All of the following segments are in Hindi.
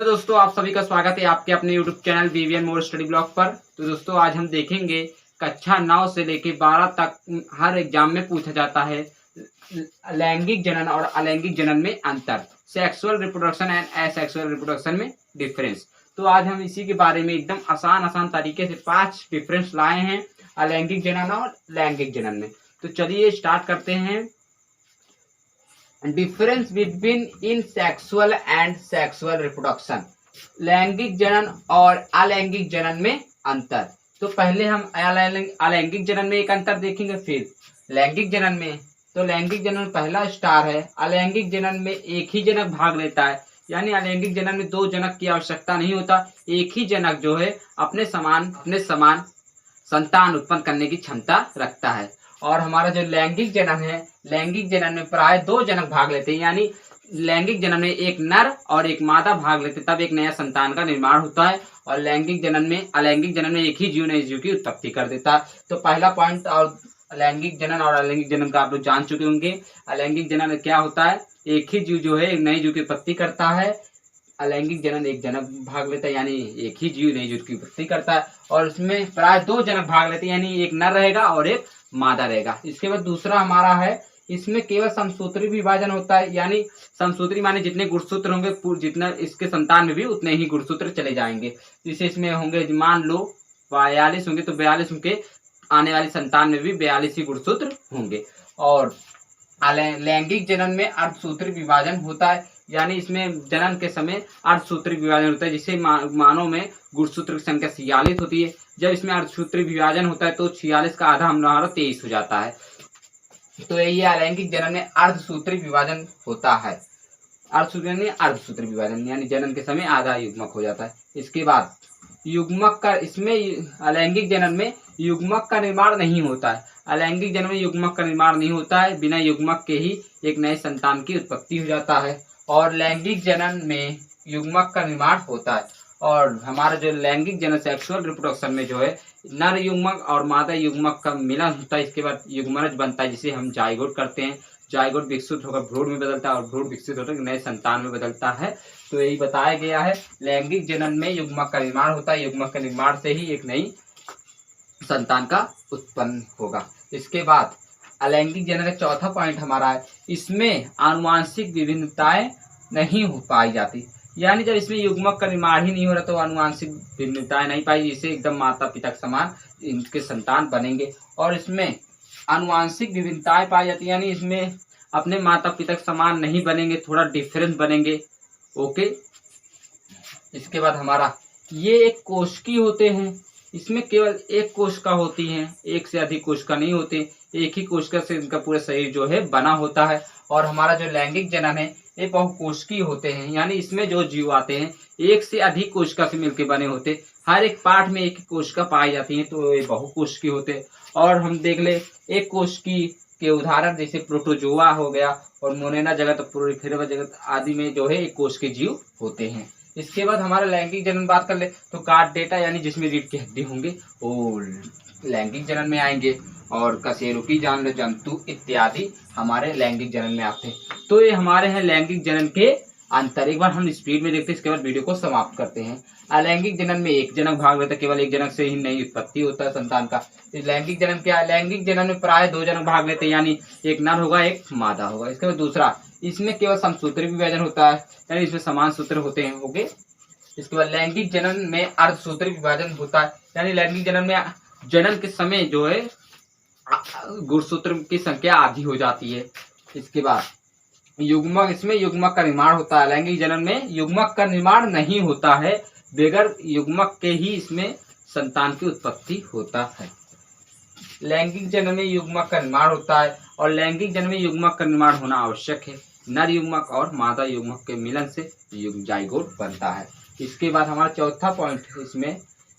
तो दोस्तों आप सभी का स्वागत है आपके अपने YouTube channel BVN more study blog पर। तो दोस्तों आज हम देखेंगे कक्षा 9 से लेकर 12 तक हर एग्जाम में पूछा जाता है लैंगिक जनन और अलैंगिक जनन में अंतर, sexual reproduction and asexual reproduction में डिफरेंस। तो आज हम इसी के बारे में एकदम आसान तरीके से 5 डिफरेंस लाए हैं अलैंगिक जनन और लैंगिक जनन में। तो चलिए स्टार्ट करते हैं। Difference between in sexual and sexual reproduction, लैंगिक जनन और अलैंगिक जनन में अंतर। तो पहले हम अलैंगिक जनन में एक अंतर देखेंगे, फिर लैंगिक जनन में। तो लैंगिक जनन में पहला स्टार है, अलैंगिक जनन में एक ही जनक भाग लेता है, यानी अलैंगिक जनन में 2 जनक की आवश्यकता नहीं होता, एक ही जनक जो है अपने समान संतान उत्पन्न करने की क्षमता रखता है। और हमारा जो लैंगिक जनन है, लैंगिक जनन में प्राय 2 जनक भाग लेते हैं, यानी लैंगिक जनन में एक नर और एक मादा भाग लेते, तब एक नया संतान का निर्माण होता है। और अलैंगिक जनन में एक ही जीव नए जीव की उत्पत्ति कर देता है। तो पहला पॉइंट और लैंगिक जनन और अलैंगिक जनन का आप लोग जान चुके होंगे। अलैंगिक जनन क्या होता है, एक ही जीव जो है एक नए जीव की उत्पत्ति करता है। अलैंगिक जनन एक जनक भाग लेता है, यानी एक ही जीव नए जीव की उत्पत्ति करता है, और उसमें प्राय 2 जनक भाग लेते हैं, यानी एक नर रहेगा और एक मादा रहेगा। इसके बाद दूसरा हमारा है, इसमें केवल समसूत्री विभाजन होता है, यानी समसूत्री माने जितने गुणसूत्र होंगे जितना इसके संतान में भी उतने ही गुणसूत्र चले जाएंगे। जैसे इसमें होंगे, मान लो 42 होंगे तो 42 उनके आने वाली संतान में भी 42 ही गुणसूत्र होंगे। और लैंगिक जनन में अर्धसूत्री विभाजन होता है, यानी इसमें जनन के समय अर्धसूत्री विभाजन होता है, जिसे मानव में गुणसूत्र की संख्या 46 होती है। जब इसमें अर्धसूत्री विभाजन होता है तो 46 का आधा हमारा 23 हो जाता है। तो ये अलैंगिक जनन में अर्धसूत्री विभाजन होता है। अर्धसूत्री विभाजन यानी जनन के समय आधा युग्मक हो जाता है। इसके बाद युग्मक का, इसमें अलैंगिक जनन में युग्मक का निर्माण नहीं होता है। अलैंगिक जनन में युग्मक का निर्माण नहीं होता है, बिना युग्मक के ही एक नए संतान की उत्पत्ति हो जाता है। और लैंगिक जनन में युग्मक का निर्माण होता है। और हमारा जो लैंगिक जनन सेक्सुअल रिप्रोडक्शन में जो है नर युग्मक और मादा युग्मक का मिलन होता है, इसके बाद युग्मनज बनता है, जिसे हम जाइगोट करते हैं। जाइगोट विकसित होकर भ्रूण में बदलता है और भ्रूण विकसित होकर नए संतान में बदलता है। तो यही बताया गया है, लैंगिक जनन में युग्मक का निर्माण होता है, युग्मक के निर्माण से ही एक नई संतान का उत्पन्न होगा। इसके बाद अलैंगिक जनन का चौथा पॉइंट हमारा है, इसमें आनुवांशिक विभिन्नताएं नहीं हो पाई जाती, यानी जब इसमें युग्मक का निर्माण ही नहीं हो रहा तो आनुवांशिक भिन्नताएं नहीं पाई, जिससे एकदम माता पिता के समान इनके संतान बनेंगे। और इसमें आनुवांशिक विभिन्नताएं पाई जाती है, यानी इसमें अपने माता पिता के समान नहीं बनेंगे, थोड़ा डिफरेंस बनेंगे। ओके। इसके बाद हमारा ये एक कोशिकी होते हैं, इसमें केवल एक कोशिका होती है, एक से अधिक कोशिका नहीं होते, एक ही कोशिका से इनका पूरा शरीर जो है बना होता है। और हमारा जो लैंगिक जनन है ये बहुकोशिकी होते हैं, यानी इसमें जो जीव आते हैं एक से अधिक कोशिका से मिलकर बने होते, हर एक पार्ट में एक कोशिका पाई जाती है, तो ये बहुकोशिकी होते हैं। और हम देख ले एक कोशिकी के उदाहरण जैसे प्रोटोजोआ हो गया और मोनेना जगत, प्रोलिफेरा जगत आदि में जो है एक कोशिकीय जीव होते हैं। इसके बाद हमारा लैंगिक जनन बात कर ले तो कार्ड डेटा, यानी जिसमें रीढ़ की हड्डी होंगे वो लैंगिक जनन में आएंगे, और कशेरुकी जानवर जंतु इत्यादि हमारे लैंगिक जनन में आते हैं। तो ये हमारे हैं लैंगिक जनन के अंतर। एक बार हम स्पीड में देखते हैं, इसके बाद वीडियो को समाप्त करते हैं। अलैंगिक जनन में एक जनक भाग लेता है, केवल एक जनक से ही नई उत्पत्ति होता है संतान का। लैंगिक जनन क्या है, लैंगिक जनन में प्राय 2 जनक भाग लेते हैं, यानी एक नर होगा एक मादा होगा। इसके बाद दूसरा, इसमें केवल समसूत्री विभाजन होता है, यानी इसमें समान सूत्र होते हैं। ओके। इसके बाद लैंगिक जनन में अर्धसूत्री विभाजन होता है, यानी लैंगिक जनन में जनन के समय जो है गुणसूत्र की संख्या आधी हो जाती है। इसके बाद युग्मक, इसमें युग्मक का निर्माण होता है। लैंगिक जनन में युग्मक का निर्माण नहीं होता है, बगैर युग्मक के ही इसमें संतान की उत्पत्ति होता है। लैंगिक जनन में युग्मक का निर्माण होता है, और लैंगिक जनन में युग्मक का निर्माण होना आवश्यक है। नर युग्मक और मादा युग्मक के मिलन से जाइगोट बनता है। इसके बाद हमारा चौथा पॉइंट,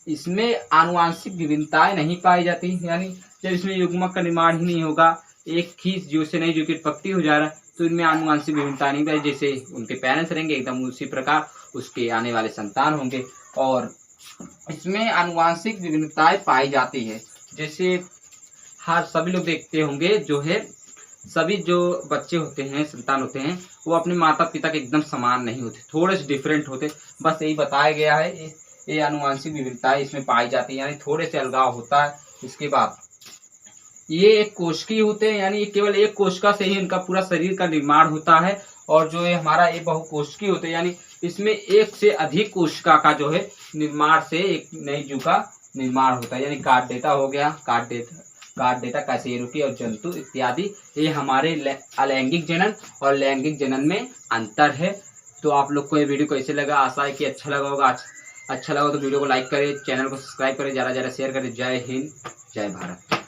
इसमें आनुवांशिक विभिन्नताएं नहीं पाई जाती, यानी जब इसमें युग्मक का निर्माण ही नहीं होगा, एक ही जीव से नई जीव की उत्पत्ति हो जा रहा है, तो इनमें आनुवांशिक विभिन्नता नहीं पाई। जैसे उनके पेरेंट्स रहेंगे एकदम उसी प्रकार उसके आने वाले संतान होंगे। और इसमें आनुवांशिक विभिन्नताएं पाई जाती है, जैसे हर सभी लोग देखते होंगे जो है सभी जो बच्चे होते हैं, संतान होते हैं, वो अपने माता पिता के एकदम समान नहीं होते, थोड़े से डिफरेंट होते। बस यही बताया गया है। ये आनुवंशिक विविधताएं इसमें पाई जाती है, यानी थोड़े से अलगाव होता है। इसके बाद ये एक कोशिकीय होते हैं, यानी ये केवल एक कोशिका से ही इनका पूरा शरीर का निर्माण होता है। और जो है हमारा ये बहुकोशिकीय होते हैं, यानी इसमें एक से अधिक कोशिका का जो है निर्माण से एक नई जीव का निर्माण होता है। यानी कार्डेटा हो गया, कार्डेटा कशेरुकी और जंतु इत्यादि, ये हमारे अलैंगिक जनन और लैंगिक जनन में अंतर है। तो आप लोग को ये वीडियो कैसे लगा, आशा है कि अच्छा लगा होगा। अच्छा लगा तो वीडियो को लाइक करें, चैनल को सब्सक्राइब करें, ज़्यादा से ज़्यादा शेयर करें। जय हिंद, जय भारत।